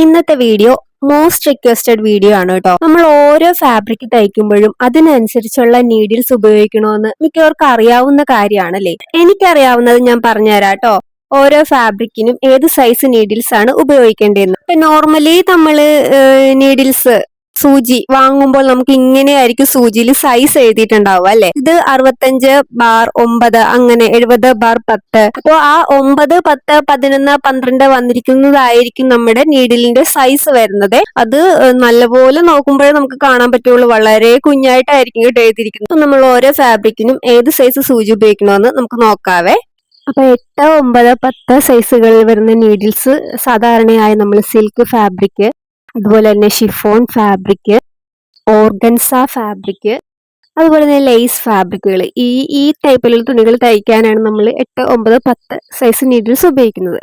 ഇന്നത്തെ video most requested video ആണ് കേട്ടോ. നമ്മൾ ഓരോ ഫാബ്രിക് തയ്ക്കുമ്പോഴും അതിനനുസരിച്ചുള്ള നീഡിൽസ് ഉപയോഗിക്കണമെന്ന് മിക്കവർക്കും അറിയാവുന്ന കാര്യമാണല്ലേ. എനിക്കറിയാവുന്നത് ഞാൻ പറഞ്ഞുതരാം കേട്ടോ. ഓരോ ഫാബ്രിക്കിനും ഏത് സൈസ് നീഡിൽസ് ആണ് ഉപയോഗിക്കേണ്ടതെന്ന്. ഇപ്പൊ നോർമലി നമ്മള് നീഡിൽസ് സൂചി വാങ്ങുമ്പോൾ നമുക്ക് ഇങ്ങനെയായിരിക്കും സൂചിയിൽ സൈസ് എഴുതിയിട്ടുണ്ടാവുക അല്ലെ. ഇത് 65/9 അങ്ങനെ 70/10. അപ്പോൾ ആ 9, 10, 11, 12 വന്നിരിക്കുന്നതായിരിക്കും നമ്മുടെ നീഡിലിന്റെ സൈസ് വരുന്നത്. അത് നല്ലപോലെ നോക്കുമ്പോഴേ നമുക്ക് കാണാൻ പറ്റുള്ളൂ. വളരെ കുഞ്ഞായിട്ടായിരിക്കും കേട്ടോ എഴുതിയിരിക്കുന്നത്. അപ്പൊ നമ്മൾ ഓരോ ഫാബ്രിക്കിനും ഏത് സൈസ് സൂചി ഉപയോഗിക്കണമെന്ന് നമുക്ക് നോക്കാവേ. അപ്പൊ 8, 9, 10 സൈസുകളിൽ വരുന്ന നീഡിൽസ് സാധാരണയായി നമ്മൾ സിൽക്ക് ഫാബ്രിക്, അതുപോലെ തന്നെ ഷിഫോൺ ഫാബ്രിക്, ഓർഗൻസ ഫാബ്രിക്, അതുപോലെ തന്നെ ലേസ് ഫാബ്രിക്കുകൾ, ഈ ടൈപ്പിലുള്ള തുണികൾ തയ്ക്കാനാണ് നമ്മൾ 8, 9, 10 സൈസ് നീഡിൽസ് ഉപയോഗിക്കുന്നത്.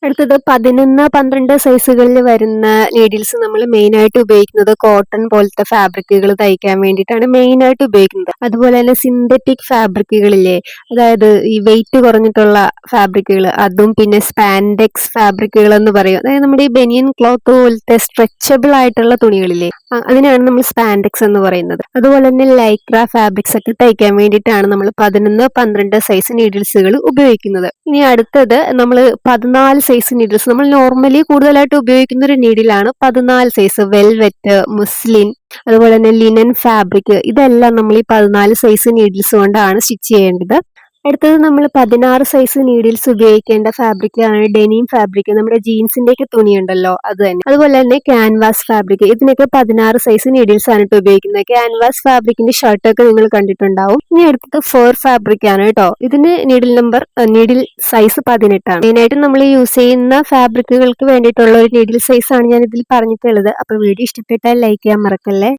അടുത്തത് 11, 12 സൈസുകളിൽ വരുന്ന നീഡിൽസ് നമ്മൾ മെയിൻ ആയിട്ട് ഉപയോഗിക്കുന്നത് കോട്ടൺ പോലത്തെ ഫാബ്രിക്കുകൾ തയ്ക്കാൻ വേണ്ടിയിട്ടാണ് മെയിൻ ആയിട്ട് ഉപയോഗിക്കുന്നത്. അതുപോലെ തന്നെ സിന്തറ്റിക് ഫാബ്രിക്കുകളില്ലേ, അതായത് ഈ വെയിറ്റ് കുറഞ്ഞിട്ടുള്ള ഫാബ്രിക്കുകൾ, അതും പിന്നെ സ്പാൻഡെക്സ് ഫാബ്രിക്കുകൾ എന്ന് പറയും. അതായത് നമ്മുടെ ഈ ബനിയൻ ക്ലോത്ത് പോലത്തെ സ്ട്രെച്ചബിൾ ആയിട്ടുള്ള തുണികളില്ലേ, അതിനാണ് നമ്മൾ സ്പാൻഡെക്സ് എന്ന് പറയുന്നത്. അതുപോലെ തന്നെ ലൈക്ര ഫാബ്രിക്സ് ഒക്കെ തയ്ക്കാൻ വേണ്ടിയിട്ടാണ് നമ്മൾ 11, 12 സൈസ് നീഡിൽസുകൾ ഉപയോഗിക്കുന്നത്. ഇനി അടുത്തത് നമ്മൾ 14 സൈസ് നീഡിൽസ്, നമ്മൾ നോർമലി കൂടുതലായിട്ട് ഉപയോഗിക്കുന്ന ഒരു നീഡിലാണ് 14 സൈസ്. വെൽവെറ്റ്, മുസ്ലിൻ, അതുപോലെ തന്നെ ലിനൻ ഫാബ്രിക്, ഇതെല്ലാം നമ്മൾ ഈ 14 സൈസ് നീഡിൽസ് കൊണ്ടാണ് സ്റ്റിച്ച് ചെയ്യേണ്ടത്. അടുത്തത് നമ്മൾ 16 സൈസ് നീഡിൽസ് ഉപയോഗിക്കേണ്ട ഫാബ്രിക് ആണ് ഡെനിം ഫാബ്രിക്. നമ്മുടെ ജീൻസിന്റെ ഒക്കെ തുണിയുണ്ടല്ലോ, അത് തന്നെ. അതുപോലെ തന്നെ ക്യാൻവാസ് ഫാബ്രിക്, ഇതിനൊക്കെ 16 സൈസ് നീഡിൽസ് ആണ് കേട്ടോ ഉപയോഗിക്കുന്നത്. ക്യാൻവാസ് ഫാബ്രിക്കിന്റെ ഷർട്ടൊക്കെ നിങ്ങൾ കണ്ടിട്ടുണ്ടാവും. ഇനി അടുത്തത് ഫർ ഫാബ്രിക് ആണ് കേട്ടോ. ഇതിന് നീഡിൽ സൈസ് 18 ആണ്. മെയിനായിട്ട് നമ്മൾ യൂസ് ചെയ്യുന്ന ഫാബ്രിക്കുകൾക്ക് വേണ്ടിയിട്ടുള്ള ഒരു നീഡിൽ സൈസ് ആണ് ഞാൻ ഇതിൽ പറഞ്ഞിട്ടുള്ളത്. അപ്പൊ വീഡിയോ ഇഷ്ടപ്പെട്ടാൽ ലൈക്ക് ചെയ്യാൻ മറക്കല്ലേ.